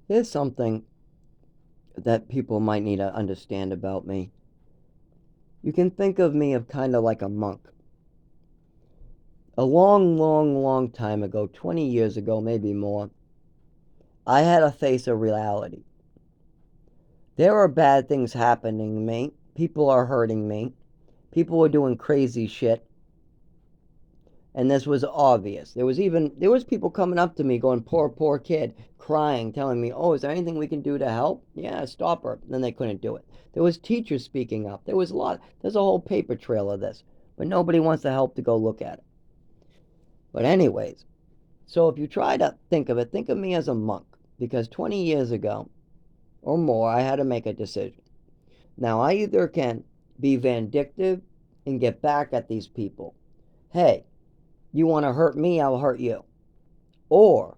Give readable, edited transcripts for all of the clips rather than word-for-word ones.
Here's something that people might need to understand about me. You can think of me of kind of like a monk. A long, long, long time ago, 20 years ago, maybe more, I had to face a reality. There are bad things happening to me. People are hurting me. People are doing crazy shit. And this was obvious. There was people coming up to me going, poor, poor kid, crying, telling me, oh, is there anything we can do to help? Yeah, stop her. And then they couldn't do it. There was teachers speaking up. There's a whole paper trail of this. But nobody wants to help to go look at it. But anyways, so if you try to think of it, think of me as a monk. Because 20 years ago or more, I had to make a decision. Now, I either can be vindictive and get back at these people. Hey, you want to hurt me, I'll hurt you. Or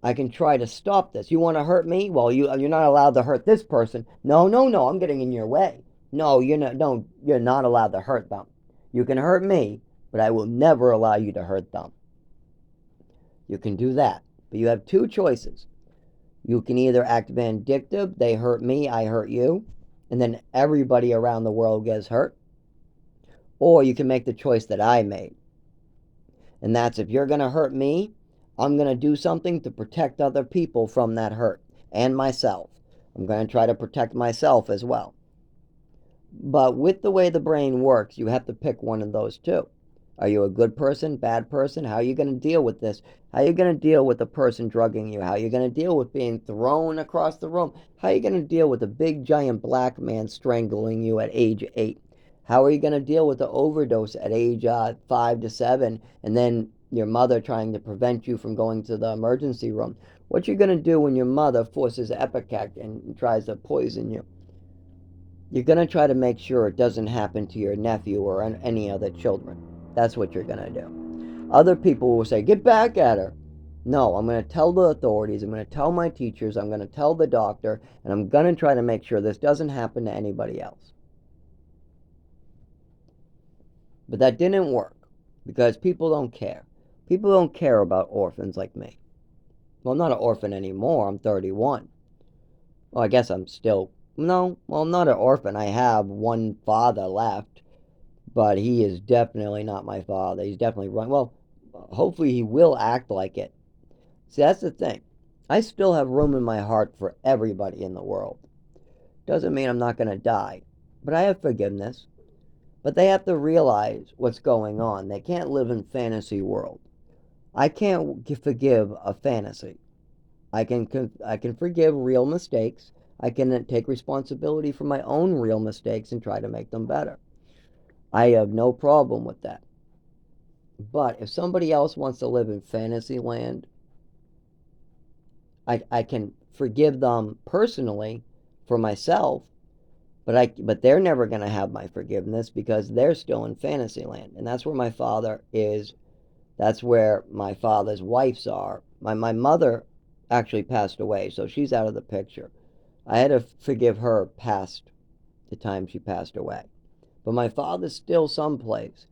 I can try to stop this. You want to hurt me? Well, you're not allowed to hurt this person. No, no, no, I'm getting in your way. No, you're not. No, you're not allowed to hurt them. You can hurt me, but I will never allow you to hurt them. You can do that, but you have two choices. You can either act vindictive, they hurt me, I hurt you, and then everybody around the world gets hurt, or you can make the choice that I made. And that's if you're going to hurt me, I'm going to do something to protect other people from that hurt and myself. I'm going to try to protect myself as well. But with the way the brain works, you have to pick one of those two. Are you a good person, bad person? How are you going to deal with this? How are you going to deal with the person drugging you? How are you going to deal with being thrown across the room? How are you going to deal with a big giant black man strangling you at age 8? How are you going to deal with the overdose at age 5 to 7 and then your mother trying to prevent you from going to the emergency room? What you going to do when your mother forces Epicac and tries to poison you? You're going to try to make sure it doesn't happen to your nephew or any other children. That's what you're going to do. Other people will say, get back at her. No, I'm going to tell the authorities, I'm going to tell my teachers, I'm going to tell the doctor, and I'm going to try to make sure this doesn't happen to anybody else. But that didn't work because people don't care. People don't care about orphans like me. Well, I'm not an orphan anymore. I'm 31. Well, I guess I'm still. No, well, I'm not an orphan. I have one father left, but he is definitely not my father. He's definitely wrong. Well, hopefully he will act like it. See, that's the thing. I still have room in my heart for everybody in the world. Doesn't mean I'm not going to die, but I have forgiveness. But they have to realize what's going on. They can't live in fantasy world. I can't forgive a fantasy. I can forgive real mistakes. I can take responsibility for my own real mistakes and try to make them better. I have no problem with that. But if somebody else wants to live in fantasy land, I can forgive them personally for myself, but they're never going to have my forgiveness because they're still in fantasy land. And that's where my father is. That's where my father's wives are. My mother actually passed away, so she's out of the picture. I had to forgive her past the time she passed away. But my father's still someplace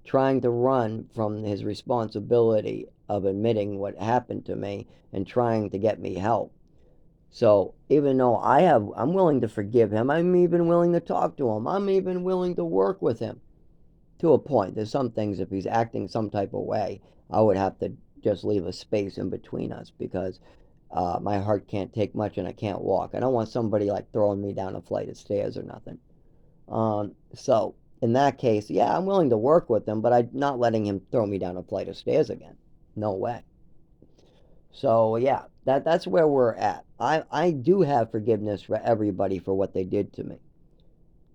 trying to run from his responsibility of admitting what happened to me and trying to get me help. So even though I'm willing to forgive him, I'm even willing to talk to him, I'm even willing to work with him to a point. There's some things, if he's acting some type of way, I would have to just leave a space in between us because my heart can't take much and I can't walk. I don't want somebody like throwing me down a flight of stairs or nothing. So in that case, yeah, I'm willing to work with him, but I'm not letting him throw me down a flight of stairs again. No way. So yeah, that's where we're at. I do have forgiveness for everybody for what they did to me.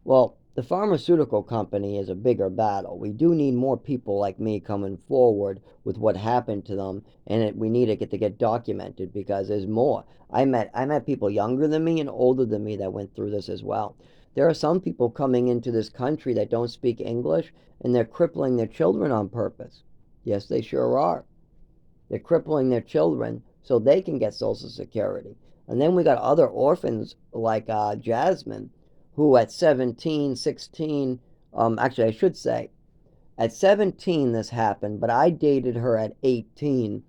Well, the pharmaceutical company is a bigger battle. We do need more people like me coming forward with what happened to them, and we need to get documented because there's more. I met people younger than me and older than me that went through this as well. There are some people coming into this country that don't speak English, and they're crippling their children on purpose. Yes, they sure are. They're crippling their children so they can get Social Security. And then we got other orphans like Jasmine, who at 17, 16, actually, I should say, at 17 this happened, but I dated her at 18.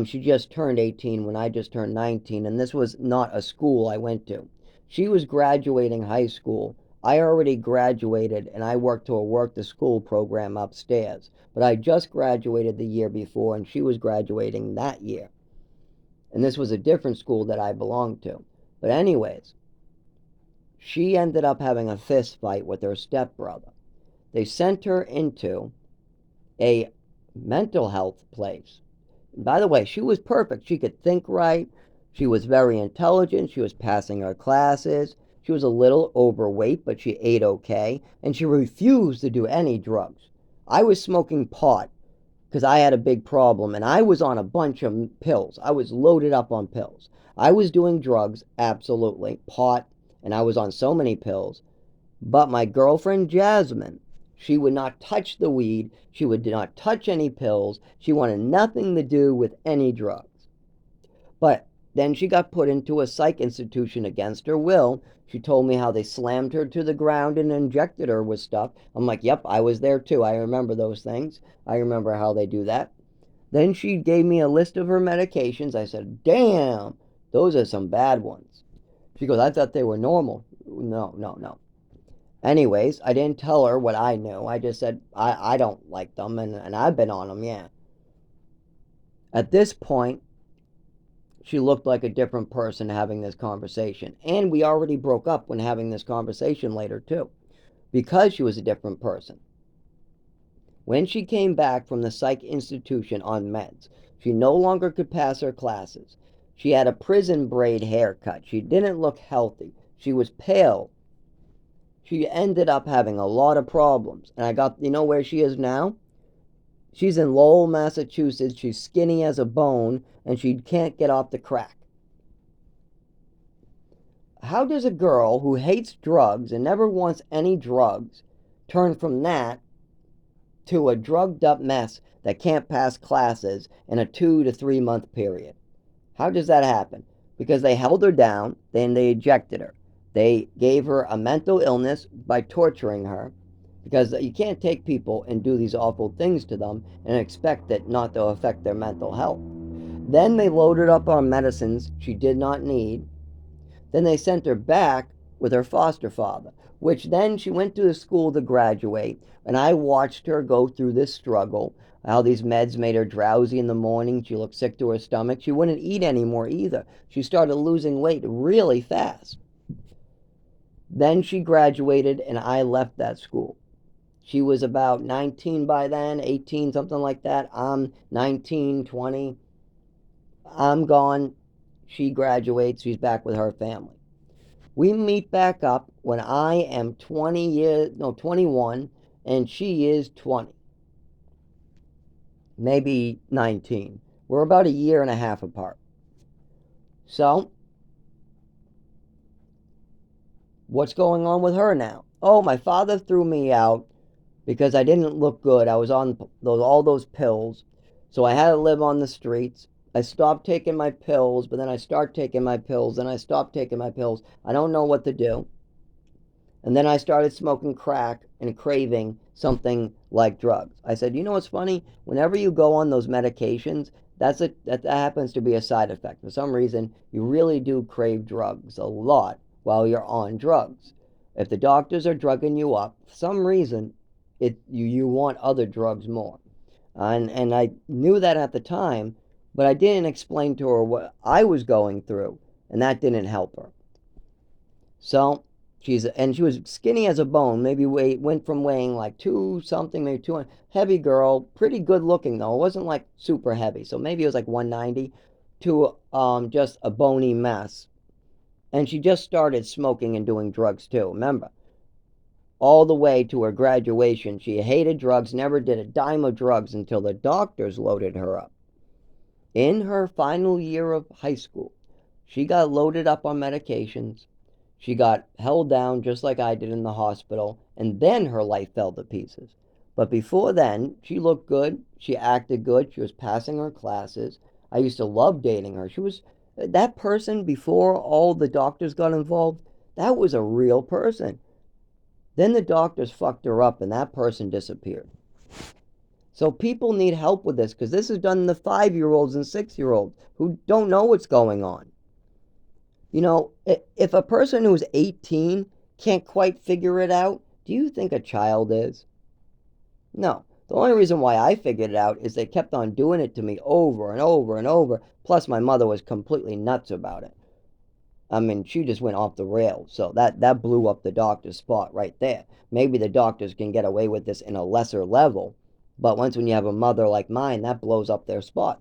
She just turned 18 when I just turned 19, and this was not a school I went to. She was graduating high school. I already graduated, and I worked to a work-to-school program upstairs. But I just graduated the year before, and she was graduating that year. And this was a different school that I belonged to. But anyways, she ended up having a fist fight with her stepbrother. They sent her into a mental health place. And by the way, she was perfect. She could think right. She was very intelligent. She was passing her classes. She was a little overweight, but she ate okay. And she refused to do any drugs. I was smoking pot because I had a big problem, and I was on a bunch of pills. I was loaded up on pills. I was doing drugs, absolutely, pot, and I was on so many pills. But my girlfriend Jasmine, she would not touch the weed. She would not touch any pills. She wanted nothing to do with any drugs. But then she got put into a psych institution against her will. She told me how they slammed her to the ground and injected her with stuff. I'm like, yep, I was there too. I remember those things. I remember how they do that. Then she gave me a list of her medications. I said, damn, those are some bad ones. She goes, I thought they were normal. No, no, no. Anyways, I didn't tell her what I knew. I just said, I don't like them, and I've been on them, yeah. At this point, she looked like a different person having this conversation. And we already broke up when having this conversation later, too, because she was a different person. When she came back from the psych institution on meds, she no longer could pass her classes. She had a prison braid haircut. She didn't look healthy. She was pale. She ended up having a lot of problems. And I got, you know where she is now? She's in Lowell, Massachusetts. She's skinny as a bone, and she can't get off the crack. How does a girl who hates drugs and never wants any drugs turn from that to a drugged up mess that can't pass classes in a 2 to 3 month period? How does that happen? Because they held her down, then they ejected her. They gave her a mental illness by torturing her, because you can't take people and do these awful things to them and expect it not to affect their mental health. Then they loaded up on medicines she did not need. Then they sent her back with her foster father, which then she went to the school to graduate, and I watched her go through this struggle, how these meds made her drowsy in the morning. She looked sick to her stomach. She wouldn't eat anymore either. She started losing weight really fast. Then she graduated, and I left that school. She was about 19 by then, 18, something like that. I'm 19, 20. I'm gone. She graduates. She's back with her family. We meet back up when I am 21, and she is 20. Maybe 19. We're about a year and a half apart. So, what's going on with her now? Oh, my father threw me out because I didn't look good. I was on all those pills, so I had to live on the streets. I stopped taking my pills, but then I start taking my pills, and I stopped taking my pills. I don't know what to do. And then I started smoking crack and craving something like drugs. I said, you know what's funny? Whenever you go on those medications, that happens to be a side effect. For some reason, you really do crave drugs a lot while you're on drugs. If the doctors are drugging you up, for some reason, you want other drugs more. And I knew that at the time, but I didn't explain to her what I was going through, and that didn't help her. So she was skinny as a bone. Maybe went from weighing like 2 something, maybe 200. Heavy girl, pretty good looking though. It wasn't like super heavy, so maybe it was like 190 to just a bony mess. And she just started smoking and doing drugs too. Remember, all the way to her graduation, she hated drugs, never did a dime of drugs until the doctors loaded her up. In her final year of high school, she got loaded up on medications. She got held down just like I did in the hospital, and then her life fell to pieces. But before then, she looked good. She acted good. She was passing her classes. I used to love dating her. She was that person before all the doctors got involved. That was a real person. Then the doctors fucked her up, and that person disappeared. So people need help with this because this is done to 5-year-olds and 6-year-olds who don't know what's going on. You know, if a person who's 18 can't quite figure it out, do you think a child is? No. The only reason why I figured it out is they kept on doing it to me over and over and over. Plus, my mother was completely nuts about it. I mean, she just went off the rails. So that blew up the doctor's spot right there. Maybe the doctors can get away with this in a lesser level, but once when you have a mother like mine, that blows up their spot.